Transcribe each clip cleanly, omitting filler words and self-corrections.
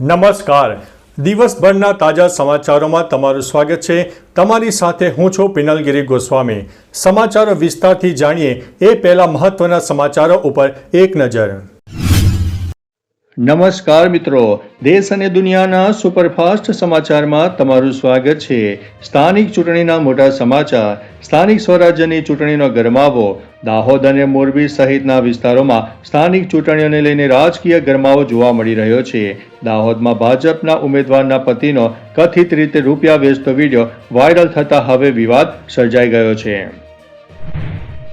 નમસ્કાર. દિવસભરના તાજા સમાચારોમાં તમારું સ્વાગત છે. તમારી સાથે હું છું પિનલગીરી ગોસ્વામી. સમાચારો વિસ્તારથી જાણીએ એ પહેલા મહત્વના સમાચારો ઉપર એક નજર. નમસ્કાર મિત્રો, દેશ અને દુનિયાના સુપરફાસ્ટ સમાચારમાં તમારું સ્વાગત છે. સ્થાનિક ચૂંટણીના મોટા સમાચાર. સ્થાનિક સ્વરાજ્યની ચૂંટણીનો ગરમાવો. દાહોદ અને મોરબી સહિતના વિસ્તારોમાં સ્થાનિક ચૂંટણીઓને લઈને રાજકીય ગરમાવો જોવા મળી રહ્યો છે. દાહોદમાં ભાજપના ઉમેદવારના પતિનો કથિત રીતે રૂપિયા વેચતો વિડીયો વાયરલ થતા હવે વિવાદ સર્જાઈ ગયો છે.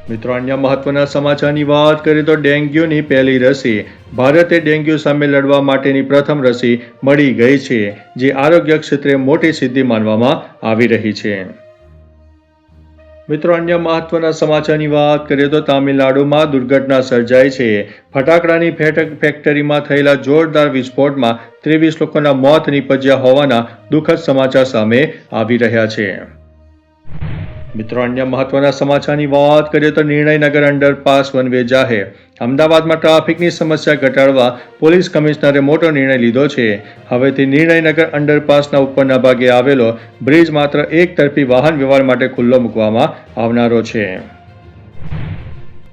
મિત્રો, અન્ય મહત્વના સમાચારની વાત કરીએ તો ડેન્ગ્યુની પહેલી રસી. ભારતે ડેન્ગ્યુ સામે લડવા માટેની પ્રથમ રસી મળી ગઈ છે, જે આરોગ્ય ક્ષેત્રે મોટી સિદ્ધિ માનવામાં આવી રહી છે. મિત્રો, અન્ય મહત્વના સમાચારની વાત કરીએ તો તામિલનાડુમાં દુર્ઘટના સર્જાઈ છે. ફટાકડાની ફેક્ટરીમાં થયેલા જોરદાર વિસ્ફોટમાં 23 લોકોના મોત નીપજ્યા હોવાના દુઃખદ સમાચાર સામે આવી રહ્યા છે. મિત્રો, અન્ય મહત્વના સમાચારની વાત કરીએ તો નિર્ણયનગર અંડરપાસ વન વે જાહેર. અમદાવાદમાં ટ્રાફિકની સમસ્યા ઘટાડવા પોલીસ કમિશનરે મોટો નિર્ણય લીધો છે. હવેથી નિર્ણયનગર અંડરપાસના ઉપરના ભાગે આવેલો બ્રિજ માત્ર એક તરફી વાહન વ્યવહાર માટે ખુલ્લો મૂકવામાં આવનારો છે.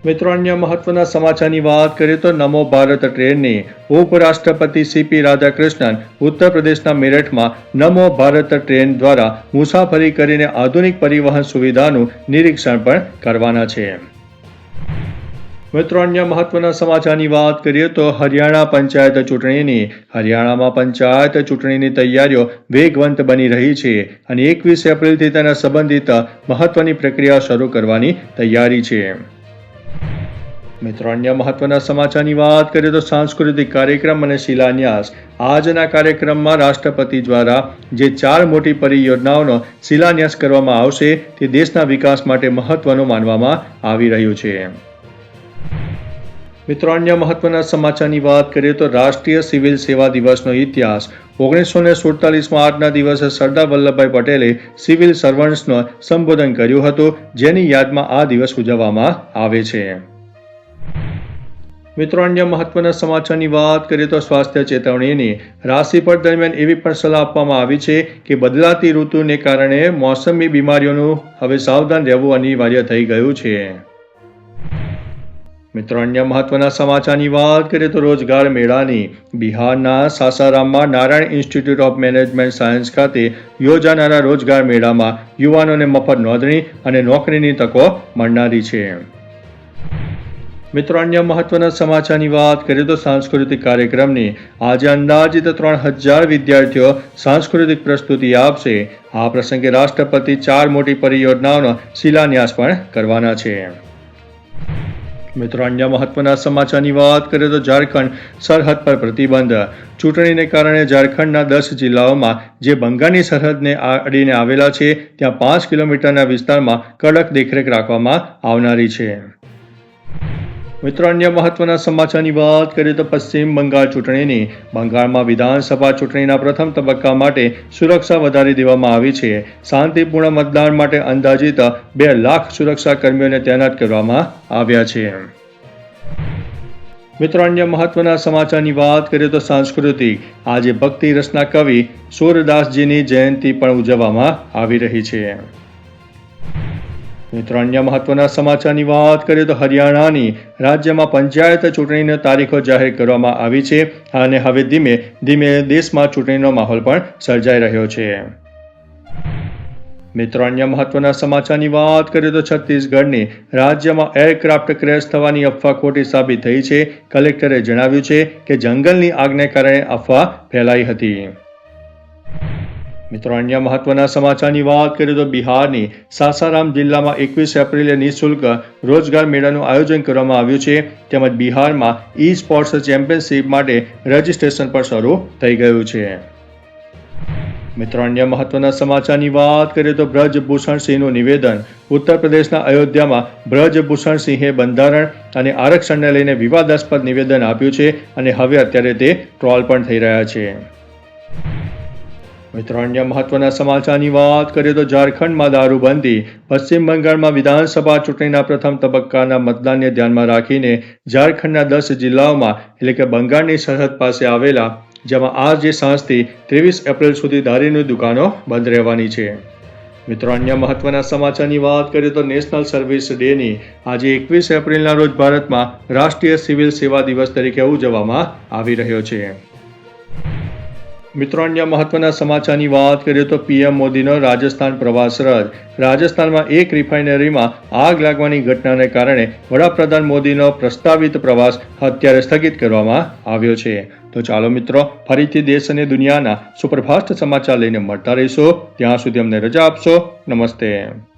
મિત્રો, અન્ય મહત્વના સમાચારની વાત કરીએ તો નમો ભારત ટ્રેનની. ઉપરાષ્ટ્રપતિ CP રાધાકૃષ્ણન ઉત્તર પ્રદેશના મેરઠમાં નમો ભારત ટ્રેન દ્વારા મુસાફરી કરીને આધુનિક પરિવહન સુવિધાનું નિરીક્ષણ પણ કરવાના છે. મિત્રો, અન્ય મહત્વના સમાચારની વાત કરીએ તો હરિયાણા પંચાયત ચૂંટણીની. હરિયાણામાં પંચાયત ચૂંટણીની તૈયારીઓ વેગવંત બની રહી છે અને 21 એપ્રિલથી તેના સંબંધિત મહત્વની પ્રક્રિયા શરૂ કરવાની તૈયારી છે. મિત્રો, અન્ય મહત્વના સમાચારની વાત કરીએ તો સાંસ્કૃતિક કાર્યક્રમ અને શિલાન્યાસ. આજના કાર્યક્રમમાં રાષ્ટ્રપતિ દ્વારા જે 4 મોટી પરિયોજનાઓનો શિલાન્યાસ કરવામાં આવશે તે દેશના વિકાસ માટે મહત્વનું માનવામાં આવી રહ્યું છે. મિત્રો, અન્ય મહત્વના સમાચારની વાત કરીએ તો રાષ્ટ્રીય સિવિલ સેવા દિવસનો ઇતિહાસ. 1947માં આજના દિવસે સરદાર વલ્લભભાઈ પટેલે સિવિલ સર્વન્ટ્સનું સંબોધન કર્યું હતું, જેની યાદમાં આ દિવસ ઉજવવામાં આવે છે. મિત્રો, અન્ય મહત્વના સમાચારની વાત કરીએ તો સ્વાસ્થ્ય ચેતવણીની. રાશિફળ દરમિયાન એવી પણ સલાહ આપવામાં આવી છે કે બદલાતી ઋતુને કારણે મોસમી બીમારીઓનું હવે સાવધાન રહેવું અનિવાર્ય થઈ ગયું છે. મિત્રો, અન્ય મહત્વના સમાચારની વાત કરીએ તો રોજગાર મેળાની. બિહારના સાસારામમાં Narayan institute of management science ખાતે યોજાનારા રોજગાર મેળામાં યુવાનોને મફત નોંધણી અને નોકરીની તકો મળનારી છે. મિત્રો, અન્ય મહત્વના સમાચારની વાત કરીએ તો સાંસ્કૃતિક કાર્યક્રમની. આજે અંદાજિત 3000 વિદ્યાર્થીઓ સાંસ્કૃતિક પ્રસ્તુતિ આપશે. આ પ્રસંગે રાષ્ટ્રપતિ 4 મોટી પરિયોજનાઓનો શિલાન્યાસ પણ કરવાના છે. મિત્રો, અન્ય મહત્વના સમાચારની વાત કરીએ તો ઝારખંડ સરહદ પર પ્રતિબંધ. ચૂંટણીને કારણે ઝારખંડના 10 જિલ્લાઓમાં જે બંગાળની સરહદને અડીને આવેલા છે ત્યાં 5 કિલોમીટરના વિસ્તારમાં કડક દેખરેખ રાખવામાં આવનારી છે. મિત્રો, અન્ય મહત્વના સમાચારની વાત કરીએ તો પશ્ચિમ બંગાળ ચૂંટણીની. બંગાળમાં વિધાનસભા ચૂંટણીના પ્રથમ તબક્કા માટે સુરક્ષા વધારી દેવામાં આવી છે. શાંતિપૂર્ણ મતદાન માટે અંદાજિત 2 લાખ સુરક્ષા કર્મીઓને તૈનાત કરવામાં આવ્યા છે. મિત્રો, અન્ય મહત્વના સમાચારની વાત કરીએ તો સાંસ્કૃતિક. આજે ભક્તિ રસના કવિ સૂરદાસજીની જયંતિ પણ ઉજવવામાં આવી રહી છે. મિત્રો, અન્ય મહત્વના સમાચારની વાત કરીએ તો હરિયાણાની. રાજ્યમાં પંચાયત ચૂંટણીની તારીખો જાહેર કરવામાં આવી છે અને હવે ધીમે ધીમે દેશમાં ચૂંટણીનો માહોલ પણ સર્જાઈ રહ્યો છે. મિત્રો, અન્ય મહત્વના સમાચારની વાત કરીએ તો છત્તીસગઢની. રાજ્યમાં એરક્રાફ્ટ ક્રેશ થવાની અફવા ખોટી સાબિત થઈ છે. કલેક્ટરે જણાવ્યું છે કે જંગલની આગને કારણે અફવા ફેલાઈ હતી. મિત્રો, અન્ય મહત્વના સમાચારની વાત કરીએ તો બિહારની. સાસારામ જિલ્લામાં 21 એપ્રિલે નિઃશુલ્ક રોજગાર મેળાનું આયોજન કરવામાં આવ્યું છે. તેમજ બિહારમાં સ્પોર્ટ્સ ચેમ્પિયનશિપ માટે રજીસ્ટ્રેશન પણ શરૂ થઈ ગયું છે. મિત્રો, અન્ય મહત્વના સમાચારની વાત કરીએ તો બ્રજભૂષણસિંહનું નિવેદન. ઉત્તર પ્રદેશના અયોધ્યામાં બ્રજભૂષણસિંહે બંધારણ અને આરક્ષણને લઈને વિવાદાસ્પદ નિવેદન આપ્યું છે અને હવે અત્યારે તે ટ્રોલ પણ થઈ રહ્યા છે. મિત્રો, અન્ય મહત્વના સમાચારની વાત કરીએ તો ઝારખંડમાં દારૂબંધી. પશ્ચિમ બંગાળમાં વિધાનસભા ચૂંટણીના પ્રથમ તબક્કાના મતદાનને ધ્યાનમાં રાખીને ઝારખંડના 10 જિલ્લાઓમાં એટલે કે બંગાળની સરહદ પાસે આવેલા જેમાં આજે સાંજથી 23 એપ્રિલ સુધી દારૂની દુકાનો બંધ રહેવાની છે. મિત્રો, અન્ય મહત્વના સમાચારની વાત કરીએ તો નેશનલ સર્વિસ ડેની આજે 21 એપ્રિલના રોજ ભારતમાં રાષ્ટ્રીય સિવિલ સેવા દિવસ તરીકે ઉજવવામાં આવી રહ્યો છે. મિત્રો, અન્ય મહત્વના સમાચારની વાત કરીએ તો પીએમ મોદીનો રાજસ્થાન પ્રવાસ રદ. રાજસ્થાનમાં એક રિફાઇનરીમાં આગ લાગવાની ઘટનાને કારણે વડાપ્રધાન મોદીનો પ્રસ્તાવિત પ્રવાસ અત્યારે સ્થગિત કરવામાં આવ્યો છે. તો ચાલો મિત્રો, ફરીથી દેશ અને દુનિયાના સુપરફાસ્ટ સમાચાર લઈને મળતા રહીશું. ત્યાં સુધી અમને રજા આપશો. નમસ્તે.